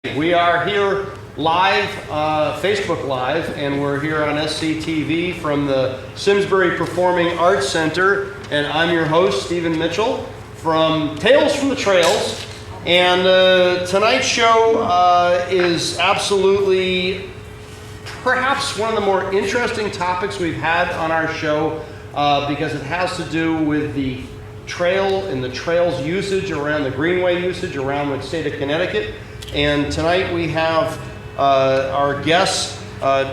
We are here live, Facebook Live, and we're here on SCTV from the Simsbury Performing Arts Center, and I'm your host, Stephen Mitchell, from Tales from the Trails. And tonight's show is absolutely perhaps one of the more interesting topics we've had on our show because it has to do with the trail and the trail's usage around the greenway usage around the state of Connecticut. And tonight we have our guest,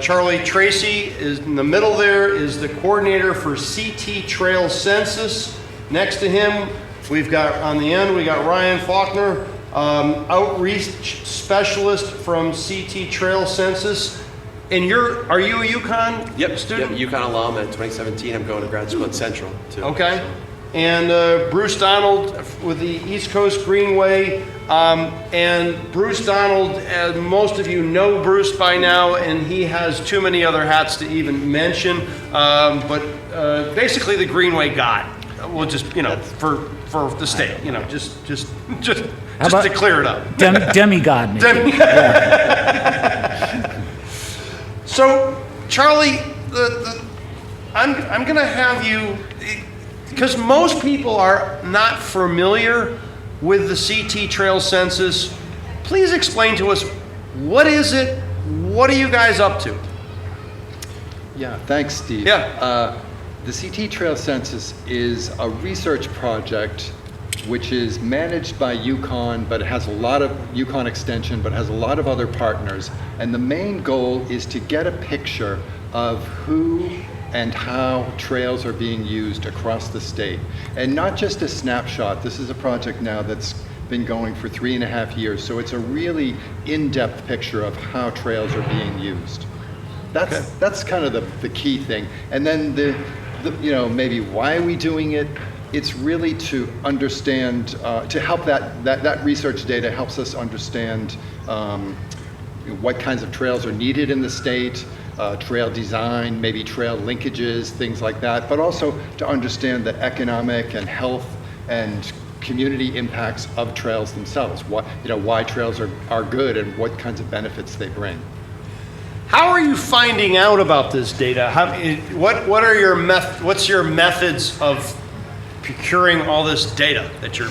Charlie Tracey, is in the middle there, is the coordinator for CT Trail Census. Next to him, we've got, on the end, we got Ryan Faukner, outreach specialist from CT Trail Census. And are you a UConn student? Yep, UConn alum at 2017. I'm going to grad school at Central, too. Okay. So. And Bruce Donald with the East Coast Greenway. And Bruce Donald, as most of you know Bruce by now, and he has too many other hats to even mention. But basically the Greenway guy. We'll just, for the state, just to clear it up. Demigod, maybe. So, Charlie, I'm going to have you, because most people are not familiar with the CT Trail Census. Please explain to us, what is it? What are you guys up to? Yeah, thanks, Steve. Yeah. The CT Trail Census is a research project which is managed by UConn, but it has a lot of UConn Extension, but has a lot of other partners. And the main goal is to get a picture of who and how trails are being used across the state. And not just a snapshot. This is a project now that's been going for 3.5 years, so it's a really in-depth picture of how trails are being used. That's kind of the key thing. And then the maybe why are we doing it? It's really to understand, to help that research data helps us understand what kinds of trails are needed in the state, trail design, maybe trail linkages, things like that, but also to understand the economic and health and community impacts of trails themselves, why trails are good and what kinds of benefits they bring. How are you finding out about this data? What's your methods of procuring all this data that you're?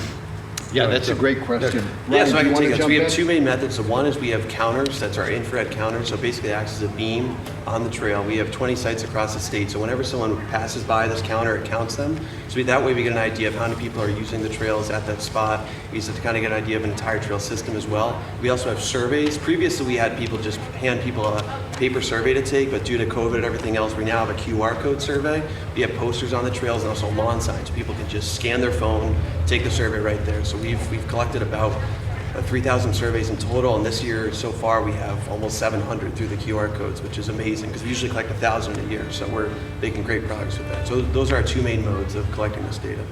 Yeah, that's a great question. Yeah, so I can take it. So we have in? two main methods. So one is we have counters. That's our infrared counters. So basically it acts as a beam on the trail. We have 20 sites across the state. So whenever someone passes by this counter, it counts them. So that way we get an idea of how many people are using the trails at that spot. We used to kind of get an idea of an entire trail system as well. We also have surveys. Previously we had people just hand people a paper survey to take, but due to COVID and everything else, we now have a QR code survey. We have posters on the trails and also lawn signs. People can just scan their phone, take the survey right there. So we've collected about 3,000 surveys in total, and this year so far we have almost 700 through the QR codes, which is amazing because we usually collect 1,000 a year, so we're making great progress with that. So those are our two main modes of collecting this data.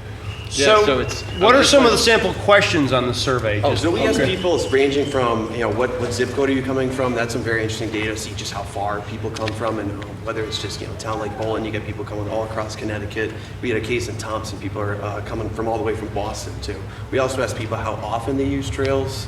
So what are some of the sample questions on the survey? So we ask people, it's ranging from, what zip code are you coming from? That's some very interesting data to see just how far people come from, and whether it's just, a town like Bolton, you get people coming all across Connecticut. We had a case in Thompson, people are coming from all the way from Boston too. We also ask people how often they use trails,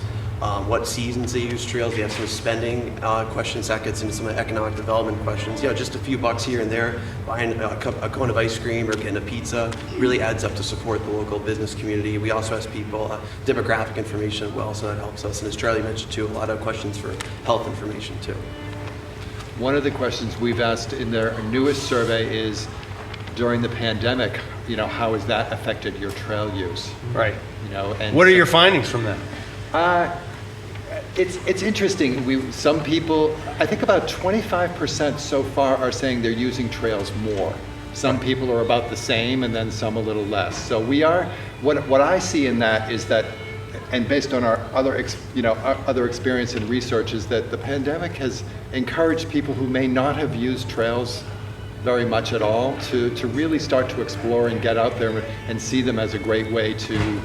what seasons they use trails. We have some spending questions that gets into some economic development questions. Just a few bucks here and there, buying a cone of ice cream or getting a pizza really adds up to support the local business community. We also ask people demographic information as well, so that helps us. And as Charlie mentioned too, a lot of questions for health information too. One of the questions we've asked in their newest survey is, during the pandemic, how has that affected your trail use? Right. And what are your findings from that? It's interesting. Some people, I think about 25% so far are saying they're using trails more. Some people are about the same, and then some a little less. So we are. What I see in that is that, and based on our other experience and research, is that the pandemic has encouraged people who may not have used trails very much at all to really start to explore and get out there and see them as a great way to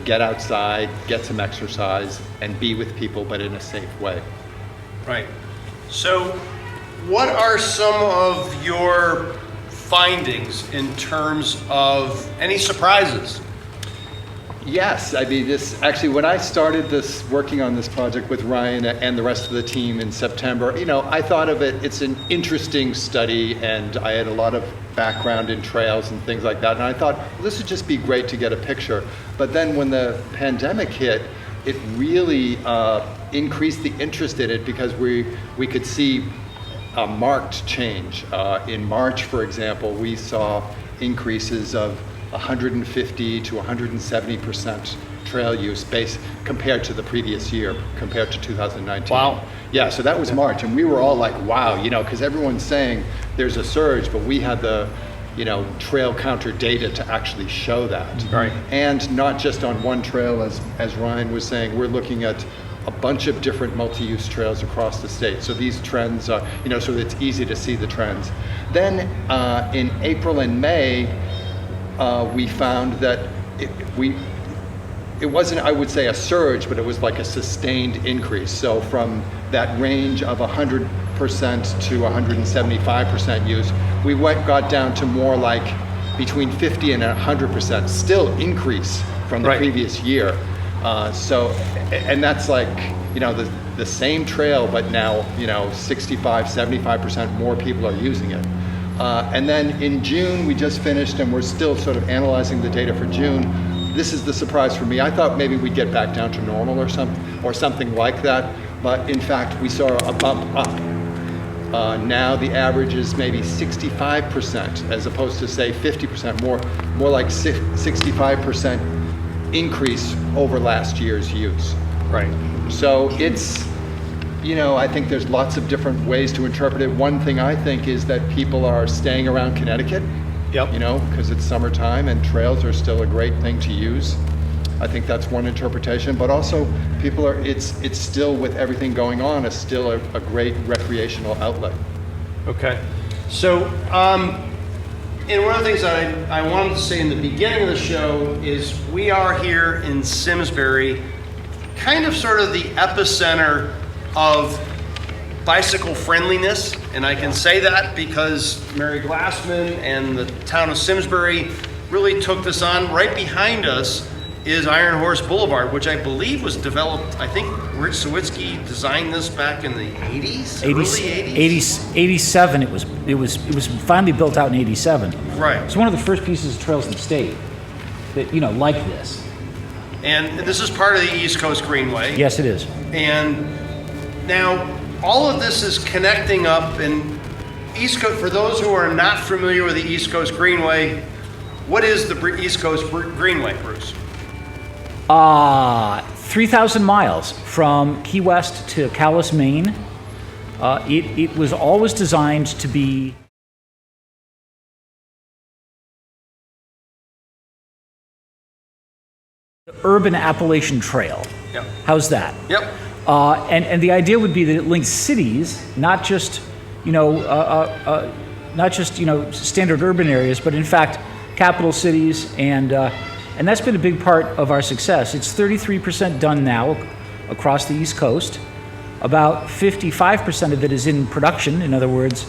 get outside, get some exercise, and be with people, but in a safe way. Right. So what are some of your findings in terms of any surprises? Yes, I mean, this actually, when I started working on this project with Ryan and the rest of the team in September, I thought of it, it's an interesting study, and I had a lot of background in trails and things like that, and I thought, well, this would just be great to get a picture. But then when the pandemic hit, it really increased the interest in it, because we could see a marked change. In March, for example, we saw increases of 150 to 170% trail use base compared to the previous year, compared to 2019. Wow. Yeah, so that was March, and we were all like, wow, because everyone's saying there's a surge, but we had the trail counter data to actually show that. Right. And not just on one trail, as Ryan was saying, we're looking at a bunch of different multi-use trails across the state. So these trends are, so it's easy to see the trends. Then in April and May, we found that it wasn't, I would say, a surge, but it was like a sustained increase. So from that range of 100% to 175% use, we got down to more like between 50 and 100%, still increase from the previous year. And that's like, the same trail, but now, 65, 75% more people are using it. And then in June, we just finished, and we're still sort of analyzing the data for June. This is the surprise for me. I thought maybe we'd get back down to normal or something like that, but in fact, we saw a bump up. Now the average is maybe 65%, as opposed to, say, 50%, more like 65% increase over last year's use. Right. So it's, I think there's lots of different ways to interpret it. One thing I think is that people are staying around Connecticut. Yep. Because it's summertime and trails are still a great thing to use. I think that's one interpretation, but also people it's still, with everything going on, is still a great recreational outlet. Okay. So, and one of the things that I wanted to say in the beginning of the show is we are here in Simsbury, kind of sort of the epicenter of bicycle friendliness, and I can say that because Mary Glassman and the town of Simsbury really took this on. Right behind us is Iron Horse Boulevard, which I believe was developed, I think Rich Sawicki designed this back in the 80s, early 80s? 87, it was finally built out in 87. Right. It's one of the first pieces of trails in the state that, like this. And this is part of the East Coast Greenway. Yes, it is. And now, all of this is connecting up, and East Coast, for those who are not familiar with the East Coast Greenway, what is the East Coast Greenway, Bruce? 3,000 miles from Key West to Calais, Maine. It was always designed to be the urban Appalachian Trail. Yep. How's that? Yep. And the idea would be that it links cities, not just standard urban areas, but in fact capital cities, and that's been a big part of our success. It's 33% done now across the East Coast. About 55% of it is in production, in other words,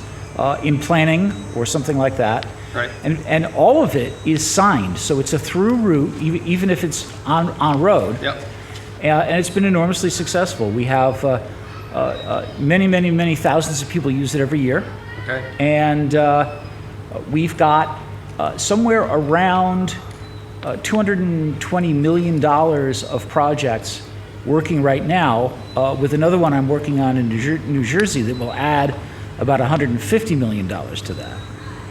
in planning or something like that. Right. And all of it is signed, so it's a through route, even if it's on road. Yep. And it's been enormously successful. We have many thousands of people use it every year. Okay. And we've got somewhere around $220 million of projects working right now, with another one I'm working on in New Jersey that will add about $150 million to that.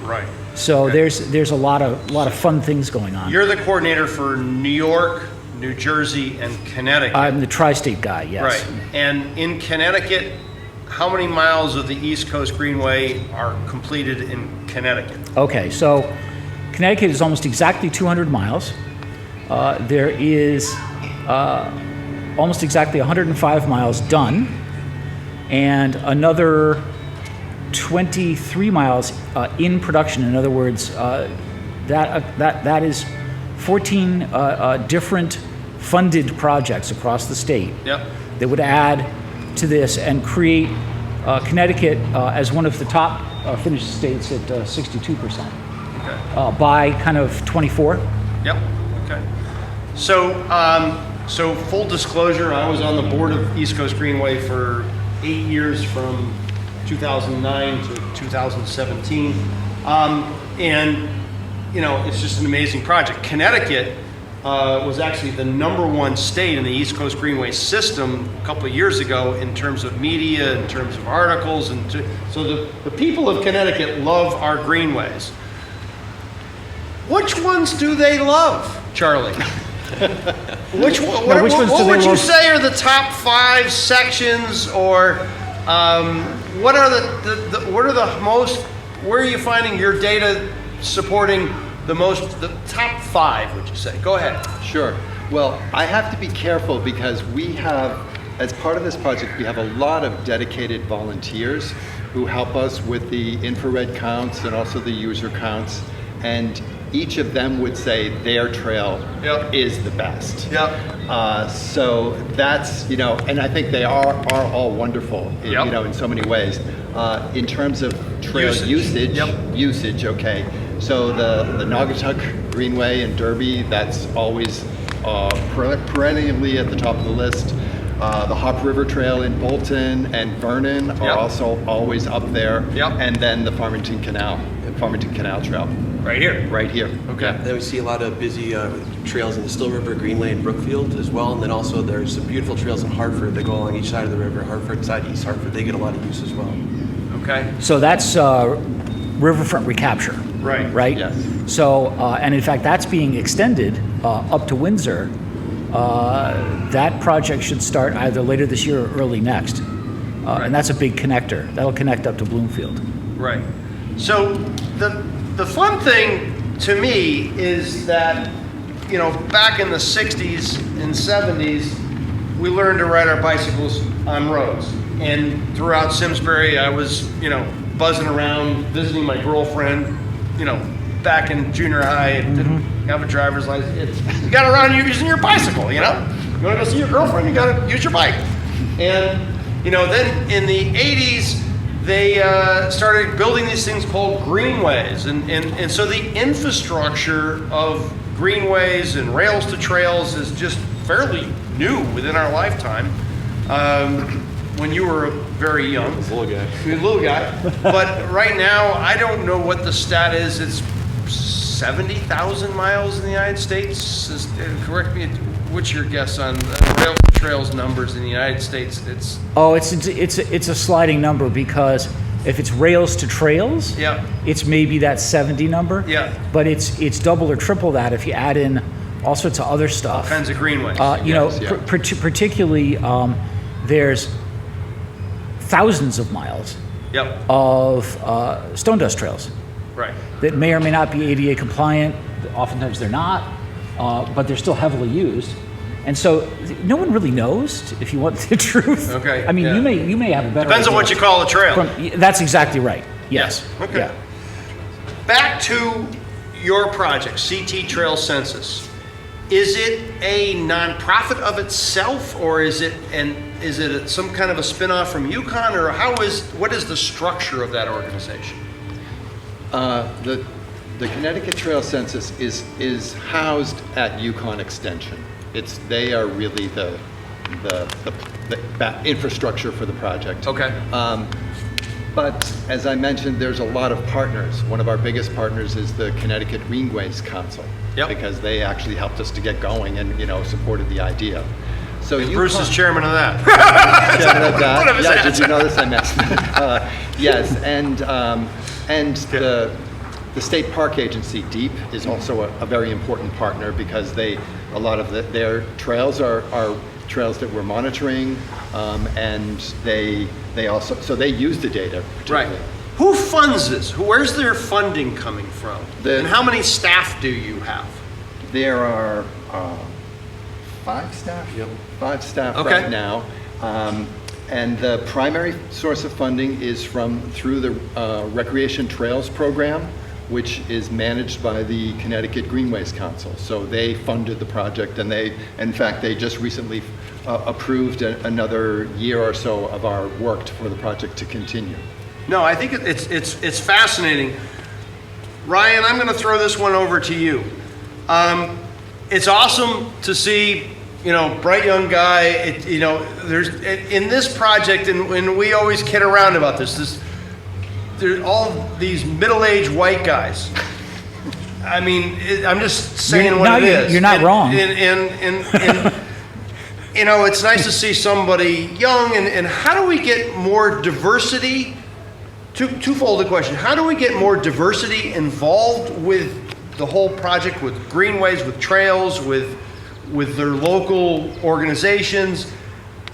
Right. So Okay. there's a lot of fun things going on. You're the coordinator for New York, New Jersey, and Connecticut. I'm the tri-state guy, yes. Right. And in Connecticut, how many miles of the East Coast Greenway are completed in Connecticut? Okay, so Connecticut is almost exactly 200 miles. There is almost exactly 105 miles done, and another 23 miles in production. In other words, that is 14 different funded projects across the state. Yep. That would add to this and create Connecticut as one of the top finished states at 62%. Okay. By kind of 24. Yep. Okay. So full disclosure, I was on the board of East Coast Greenway for 8 years, from 2009 to 2017, and it's just an amazing project. Connecticut was actually the #1 state in the East Coast Greenway system a couple of years ago in terms of media, in terms of articles, and so the people of Connecticut love our greenways. Which ones do they love, Charlie? Which what would you say are the top 5 sections, or what are the most? Where are you finding your data supporting the top 5? Would you say? Go ahead. Sure. Well, I have to be careful because we have, as part of this project, we have a lot of dedicated volunteers who help us with the infrared counts and also the user counts, and each of them would say their trail is the best. So that's, and I think they are all wonderful, in so many ways. In terms of trail usage, okay. So the Naugatuck Greenway in Derby, that's always perennially at the top of the list. The Hop River Trail in Bolton and Vernon are also always up there. And then the Farmington Canal Trail. Right here. Right here. Okay. Then we see a lot of busy trails in the Still River Greenway in Brookfield as well. And then also there's some beautiful trails in Hartford that go along each side of the river. Hartford side, East Hartford, they get a lot of use as well. Okay. So that's riverfront recapture. Right. Right? Yes. So, and in fact, that's being extended up to Windsor. That project should start either later this year or early next. And that's a big connector. That'll connect up to Bloomfield. Right. So the fun thing to me is that, back in the 60s and 70s, we learned to ride our bicycles on roads. And throughout Simsbury, I was, buzzing around, visiting my girlfriend, back in junior high, and didn't have a driver's license. You got around using your bicycle, You want to go see your girlfriend, you got to use your bike. And, then in the 80s, they started building these things called greenways. And so the infrastructure of greenways and rails to trails is just fairly new within our lifetime. When you were very young. Little guy. But right now, I don't know what the stat is. It's 70,000 miles in the United States. Correct me. What's your guess on rails to trails numbers in the United States? It's a sliding number, because if it's rails to trails, it's maybe that 70 number. But it's double or triple that if you add in all sorts of other stuff. All kinds of greenways. Particularly, there's thousands of miles of stone dust trails. Right. That may or may not be ADA compliant. Oftentimes they're not, but they're still heavily used. And so no one really knows, if you want the truth. Okay. I mean, you may have a better Depends on idea. what you call a trail. That's exactly right. Yes. Okay. Yeah. Back to your project, CT Trail Census. Is it a nonprofit of itself, or is it some kind of a spinoff from UConn, or what is the structure of that organization? The Connecticut Trail Census is housed at UConn Extension. They are really the infrastructure for the project. Okay. But as I mentioned, there's a lot of partners. One of our biggest partners is the Connecticut Greenways Council, because they actually helped us to get going and supported the idea. So Bruce is chairman of that. Chairman of that. Yeah, did you notice I mentioned it? Yes, and the State Park Agency, DEEP, is also a very important partner, because a lot of their trails are trails that we're monitoring, and they use the data. Right. Who funds this? Where's their funding coming from? And how many staff do you have? There are 5 staff. 5 staff right now. And the primary source of funding is through the Recreation Trails Program, which is managed by the Connecticut Greenways Council. So they funded the project, and they just recently approved another year or so of our work for the project to continue. No, I think it's fascinating. Ryan, I'm going to throw this one over to you. it's awesome to see, bright young guy. There's in this project, and we always kid around about this. There's all these middle-aged white guys. I mean, I'm just saying what it is. You're not wrong. And it's nice to see somebody young. And how do we get more diversity? Twofold the question. How do we get more diversity involved with the whole project, with greenways, with trails, with their local organizations?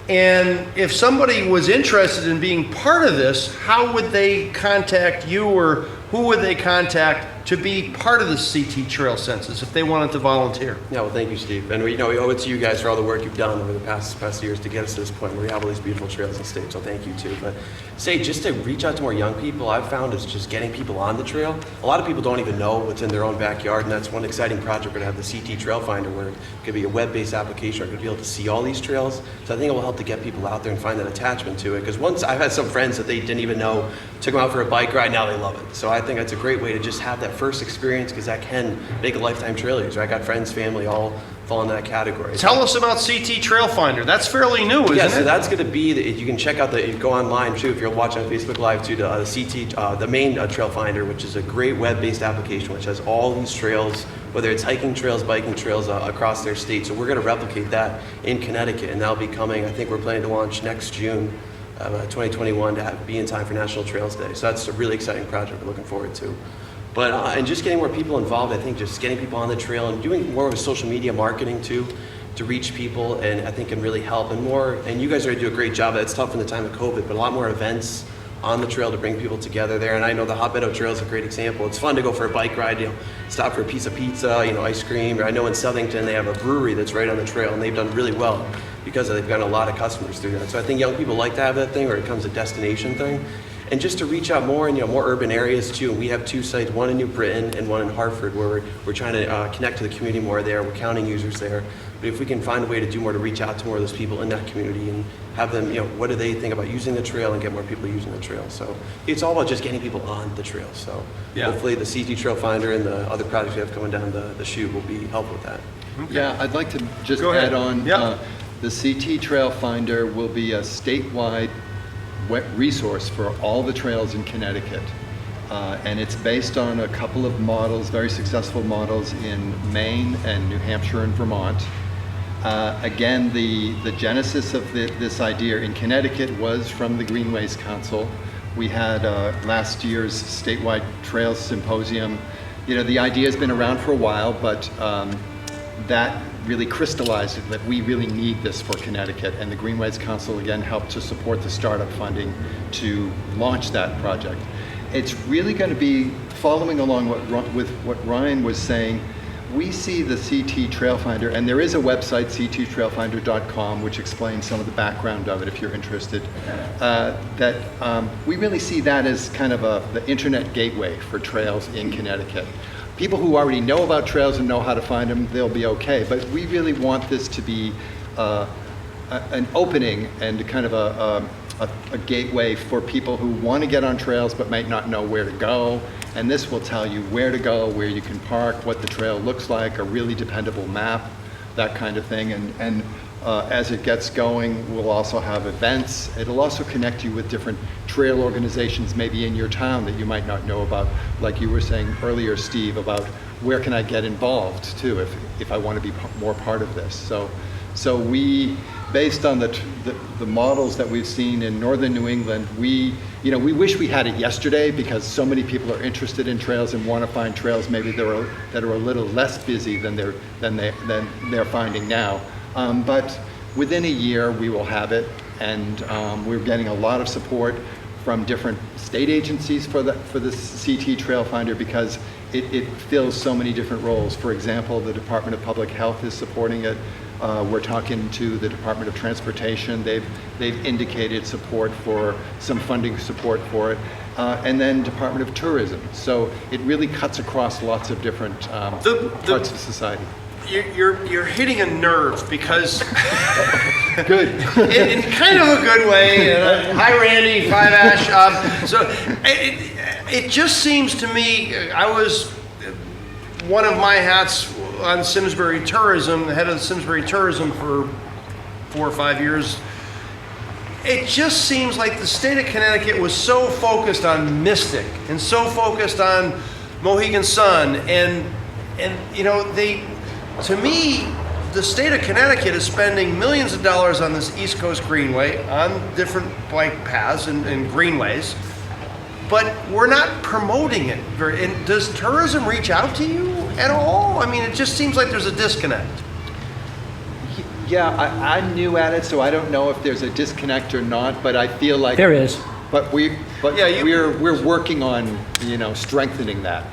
And if somebody was interested in being part of this, how would they contact you, or who would they contact to be part of the CT Trail Census if they wanted to volunteer? Yeah, well, thank you, Steve. And we owe it to you guys for all the work you've done over the past years to get us to this point where we have all these beautiful trails and state. So thank you too. But just to reach out to more young people, I've found is just getting people on the trail. A lot of people don't even know what's in their own backyard, and that's one exciting project. We're going to have the CT Trail Finder, where it could be a web-based application. We're going to be able to see all these trails. So I think it will help to get people out there and find that attachment to it. Because once I've had some friends that they didn't even know, took them out for a bike ride, now they love it. So I think that's a great way to just have that first experience, because that can make a lifetime trail user. I got friends, family, all fall in that category. Tell us about CT Trail Finder. That's fairly new, isn't it? Yeah, so that's going to be, you can check out you go online too, if you're watching on Facebook Live too, the main Trail Finder, which is a great web-based application which has all these trails, whether it's hiking trails, biking trails across their state. So we're going to replicate that in Connecticut, and that'll be coming, I think we're planning to launch next June 2021 to be in time for National Trails Day. So that's a really exciting project we're looking forward to. But and just getting more people involved, I think just getting people on the trail and doing more of a social media marketing too, to reach people, and I think can really help. And you guys are going to do a great job. It's tough in the time of COVID, but a lot more events on the trail to bring people together there. And I know the Hot Meadow Trail is a great example. It's fun to go for a bike ride, stop for a piece of pizza, ice cream. Or I know in Southington they have a brewery that's right on the trail, and they've done really well because they've gotten a lot of customers through that. So I think young people like to have that thing, or it becomes a destination thing. And just to reach out more in more urban areas too. And we have two sites, one in New Britain and one in Hartford, where we're trying to connect to the community more there. We're counting users there. But if we can find a way to do more to reach out to more of those people in that community and have them, what do they think about using the trail, and get more people using the trail. So it's all about just getting people on the trail. So hopefully the CT Trail Finder and the other projects we have coming down the chute will be helpful with that. Okay. Yeah, I'd like to just add on. The CT Trail Finder will be a statewide resource for all the trails in Connecticut. And it's based on a couple of models, very successful models in Maine and New Hampshire and Vermont. Again, the genesis of this idea in Connecticut was from the Greenways Council. We had last year's statewide trails symposium. The idea has been around for a while, but that really crystallized it, that we really need this for Connecticut. And the Greenways Council again helped to support the startup funding to launch that project. It's really going to be following along with what Ryan was saying. We see the CT Trail Finder, and there is a website, cttrailfinder.com, which explains some of the background of it if you're interested. We really see that as kind of the internet gateway for trails in Connecticut. People who already know about trails and know how to find them, they'll be okay. But we really want this to be an opening and kind of a gateway for people who want to get on trails but might not know where to go. And this will tell you where to go, where you can park, what the trail looks like, a really dependable map, that kind of thing. And as it gets going, we'll also have events. It'll also connect you with different trail organizations maybe in your town that you might not know about, like you were saying earlier, Steve, about where can I get involved too if I want to be more part of this. So we, based on the models that we've seen in northern New England, we wish we had it yesterday, because so many people are interested in trails and want to find trails maybe that are a little less busy than they're finding now. But within a year we will have it, and we're getting a lot of support from different state agencies for the CT Trail Finder, because it fills so many different roles. For example, the Department of Public Health is supporting it. We're talking to the Department of Transportation. They've indicated support for some funding support for it, and then Department of Tourism. So it really cuts across lots of different parts of society. You're hitting a nerve, because good in kind of a good way. Hi, Randy. Five Ash. So it just seems to me, I was one of my hats on Simsbury Tourism, the head of Simsbury Tourism for 4 or 5 years, it just seems like the state of Connecticut was so focused on Mystic and so focused on Mohegan Sun and you know, to me, the state of Connecticut is spending millions of dollars on this East Coast Greenway, on different bike paths and greenways, but we're not promoting it. And does tourism reach out to you at all? I mean, it just seems like there's a disconnect. Yeah, I'm new at it, so I don't know if there's a disconnect or not, but I feel like There is. But we're working on, you know, strengthening that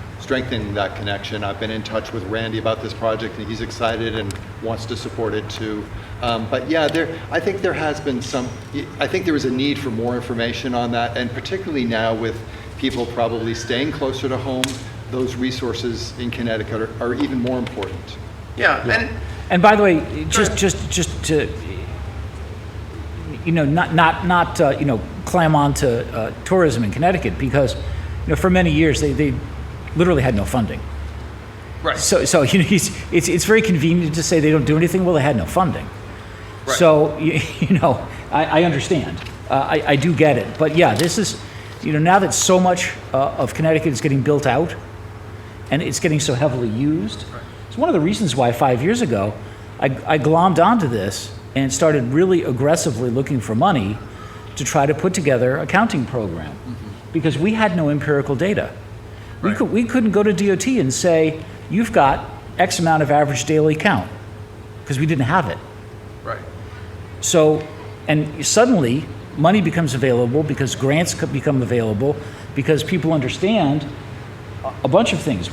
connection. I've been in touch with Randy about this project, and he's excited and wants to support it too. But yeah, I think there has been I think there is a need for more information on that, and particularly now with people probably staying closer to home, those resources in Connecticut are even more important. Yeah. And by the way, just to, you know, not you know, clam on to tourism in Connecticut, because, you know, for many years they literally had no funding. Right. So you know, it's very convenient to say they don't do anything. Well, they had no funding. Right. So you know, I understand. I do get it. But yeah, this is, you know, now that so much of Connecticut is getting built out, and it's getting so heavily used. Right. It's one of the reasons why 5 years ago I glommed onto this and started really aggressively looking for money to try to put together a counting program, because we had no empirical data. Right. We couldn't go to DOT and say, you've got X amount of average daily count, because we didn't have it. Right. So, and suddenly money becomes available because grants could become available, because people understand a bunch of things,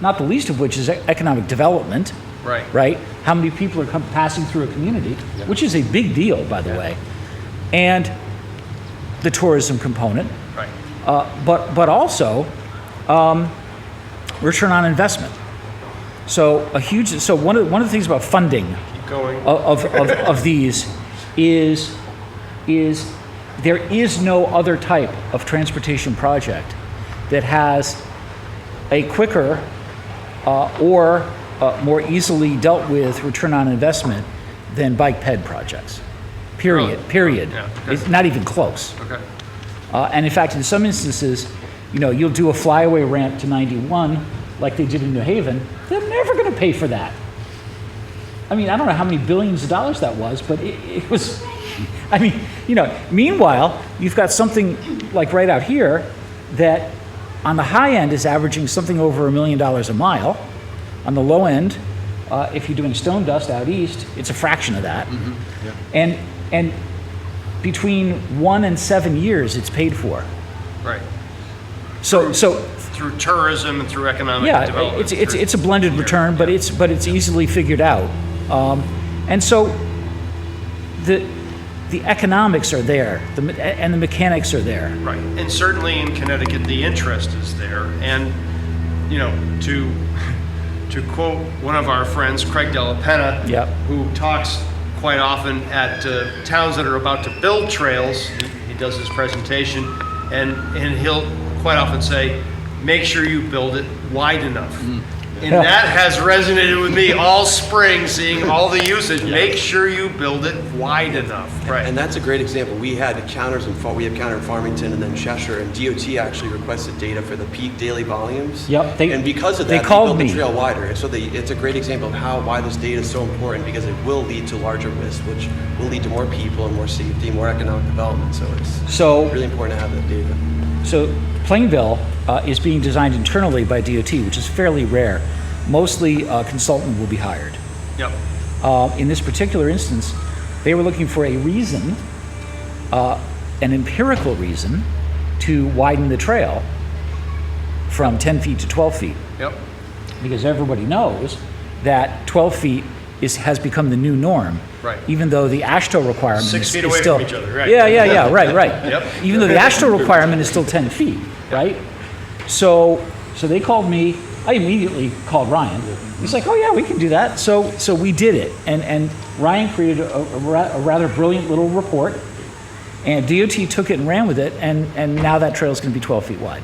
not the least of which is economic development. Right. Right? How many people are passing through a community, which is a big deal, by the way, and the tourism component. Right. But also return on investment. So one of the things about funding of these is there is no other type of transportation project that has a quicker or more easily dealt with return on investment than bike ped projects. Period. Yeah, okay. It's not even close. Okay. And in fact, in some instances, you know, you'll do a flyaway ramp to 91 like they did in New Haven. They're never going to pay for that. I mean, I don't know how many billions of dollars that was, but it was, I mean, you know, meanwhile, you've got something like right out here that on the high end is averaging something over $1 million a mile. On the low end, if you're doing stone dust out east, it's a fraction of that. Mm-hmm. Yeah. And between 1 and 7 years, it's paid for. Right. So Through tourism and through economic yeah, development. it's a blended return, but it's easily figured out. And so the economics are there, and the mechanics are there. Right. And certainly in Connecticut, the interest is there. And, you know, to quote one of our friends, Craig Della Penna, Yep. who talks quite often at towns that are about to build trails, he does his presentation, and he'll quite often say, make sure you build it wide enough. And that has resonated with me all spring, seeing all the usage. Make sure you build it wide enough. Right. And that's a great example. We had counters we have counter in Farmington and then Cheshire, and DOT actually requested data for the peak daily volumes. Yep. And because of that, they they called built me. the trail wider. So it's a great example of why this data is so important, because it will lead to larger widths, which will lead to more people and more safety, more economic development. So it's really important to have that data. So Plainville is being designed internally by DOT, which is fairly rare. Mostly a consultant will be hired. Yep. In this particular instance, they were looking for a reason, an empirical reason, to widen the trail from 10 feet to 12 feet. Yep. Because everybody knows that 12 feet has become the new norm. Right. Even though the AASHTO requirement 6 feet is away still, from each other, right. Yeah, right. Yep. Even though the AASHTO requirement is still 10 feet, right? So they called me. I immediately called Ryan. He's like, oh yeah, we can do that. So we did it. And Ryan created a rather brilliant little report, and DOT took it and ran with it, and now that trail is going to be 12 feet wide.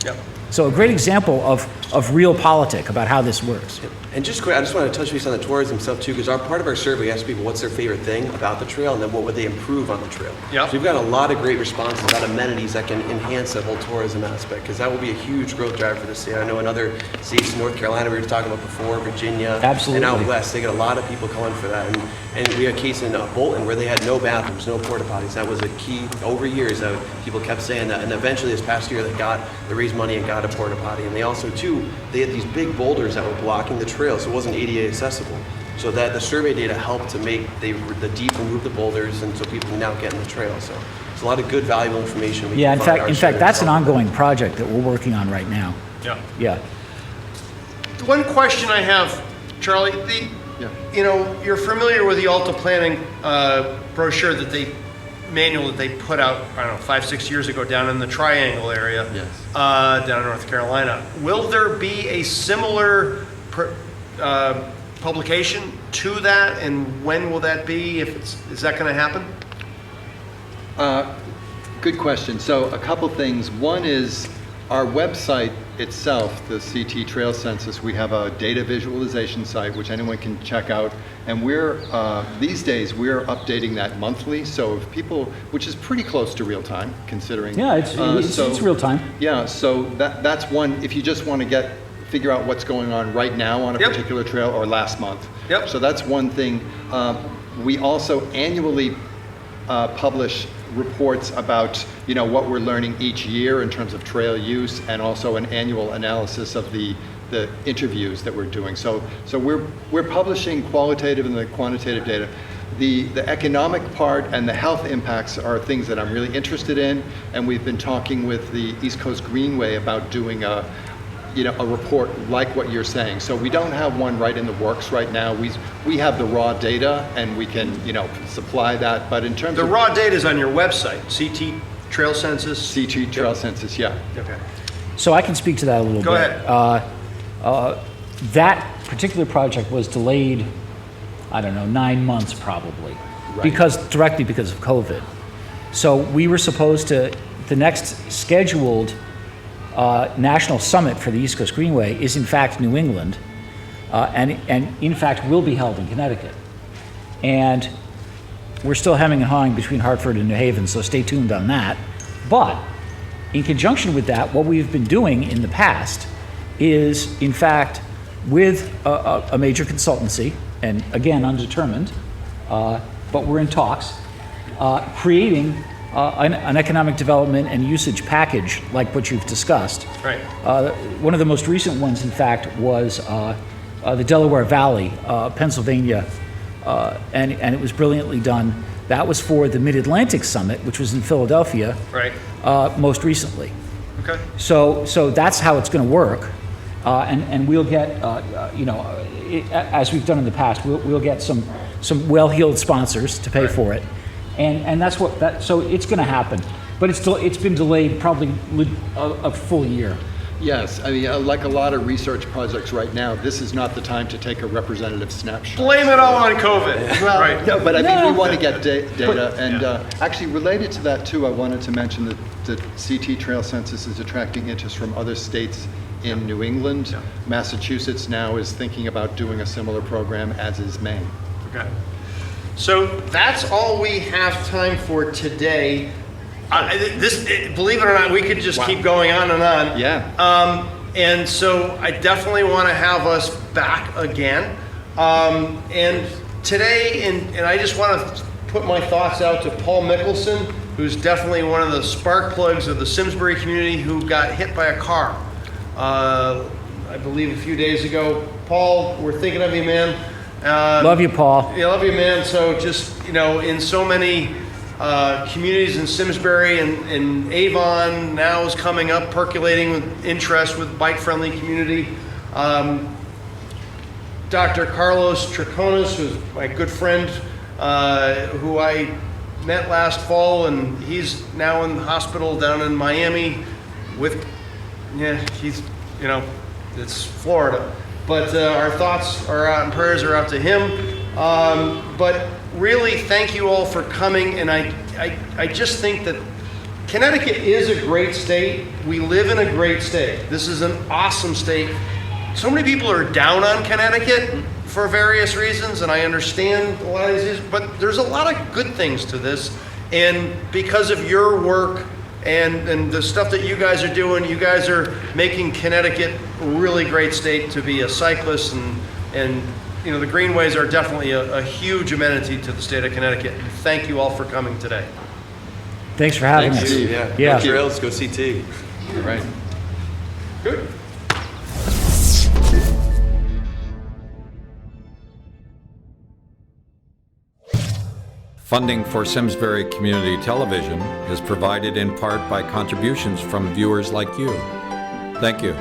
Yep. So a great example of of real politic about how this works. And just quick, I just want to touch base on the tourism stuff too, because part of our survey, we asked people what's their favorite thing about the trail, and then what would they improve on the trail. Yep. So we've got a lot of great responses about amenities that can enhance that whole tourism aspect, because that will be a huge growth driver for the state. I know in other states, North Carolina, we were talking about before, Virginia, Absolutely. and out west, they get a lot of people coming for that. And we had a case in Bolton where they had no bathrooms, no porta potties. That was a key over years that people kept saying that. And eventually this past year they raised money and got a porta potty. And they also too, they had these big boulders that were blocking the trail, so it wasn't ADA accessible. So that the survey data helped to make the deep remove the boulders, and so people can now get in the trail. So it's a lot of good, valuable information. Yeah, in fact, that's an ongoing project that we're working on right now. Yeah. Yeah. One question I have, Charlie, you know, you're familiar with the Alta Planning brochure manual that they put out, I don't know, 5-6 years ago down in the Triangle area, Yes. Down in North Carolina. Will there be a similar publication to that, and when will that be? Is that going to happen? Good question. So a couple things. One is our website itself, the CT Trail Census. We have a data visualization site which anyone can check out, and we're these days we're updating that monthly. So if people, which is pretty close to real time, considering. Yeah, it's real time. Yeah, so that's one. If you just want to figure out what's going on right now on a Yep. particular trail or last month. Yep. So that's one thing. We also annually publish reports about what we're learning each year in terms of trail use, and also an annual analysis of the interviews that we're doing. So we're publishing qualitative and the quantitative data. The economic part and the health impacts are things that I'm really interested in, and we've been talking with the East Coast Greenway about doing a report like what you're saying. So we don't have one right in the works right now. We have the raw data, and we can supply that. But in terms The of raw data is on your website, CT Trail Census. CT Trail Census, yeah. Okay. So I can speak to that a little Go bit. ahead. That particular project was delayed, I don't know, 9 months probably, Right. directly because of COVID. So we were supposed to, the next scheduled national summit for the East Coast Greenway is in fact New England, and in fact will be held in Connecticut. And we're still hemming and hawing between Hartford and New Haven, so stay tuned on that. But in conjunction with that, what we've been doing in the past is, in fact, with a major consultancy, and again, undetermined, but we're in talks, creating an economic development and usage package like what you've discussed. Right. One of the most recent ones, in fact, was the Delaware Valley, Pennsylvania, and it was brilliantly done. That was for the Mid-Atlantic Summit, which was in Philadelphia, Right. most recently. Okay. So that's how it's going to work, and we'll get, as we've done in the past, we'll get some well-heeled sponsors to pay Right. for it, and that's so it's going to happen, but it's been delayed probably a full year. Yes, I mean, like a lot of research projects right now, this is not the time to take a representative snapshot. Blame it all on COVID. Well, Right. no, but I mean, No. we want to get data, and actually related to that too, I wanted to mention that the CT Trail Census is attracting interest from other states in New England. Yeah. Massachusetts now is thinking about doing a similar program, as is Maine. Okay. So that's all we have time for today. Believe it or not, we could just keep going on and on. Yeah. And so I definitely want to have us back again. And today, and I just want to put my thoughts out to Paul Mickelson, who's definitely one of the spark plugs of the Simsbury community who got hit by a car, I believe a few days ago. Paul, we're thinking of you, man. Love you, Paul. Yeah, love you, man. So just, in so many communities in Simsbury and Avon now is coming up, percolating with interest with bike-friendly community. Dr. Carlos Triconis, who's my good friend, who I met last fall, and he's now in the hospital down in Miami it's Florida. But our thoughts are out and prayers are out to him. But really, thank you all for coming, and I just think that Connecticut is a great state. We live in a great state. This is an awesome state. So many people are down on Connecticut for various reasons, and I understand a lot of these, but there's a lot of good things to this. And because of your work and the stuff that you guys are doing, you guys are making Connecticut a really great state to be a cyclist, and you know, the greenways are definitely a huge amenity to the state of Connecticut. Thank you all for coming today. Thanks for having Thanks, us. Steve. Yeah. Yeah. Go trails, go CT. Right. Good. Funding for Simsbury Community Television is provided in part by contributions from viewers like you. Thank you.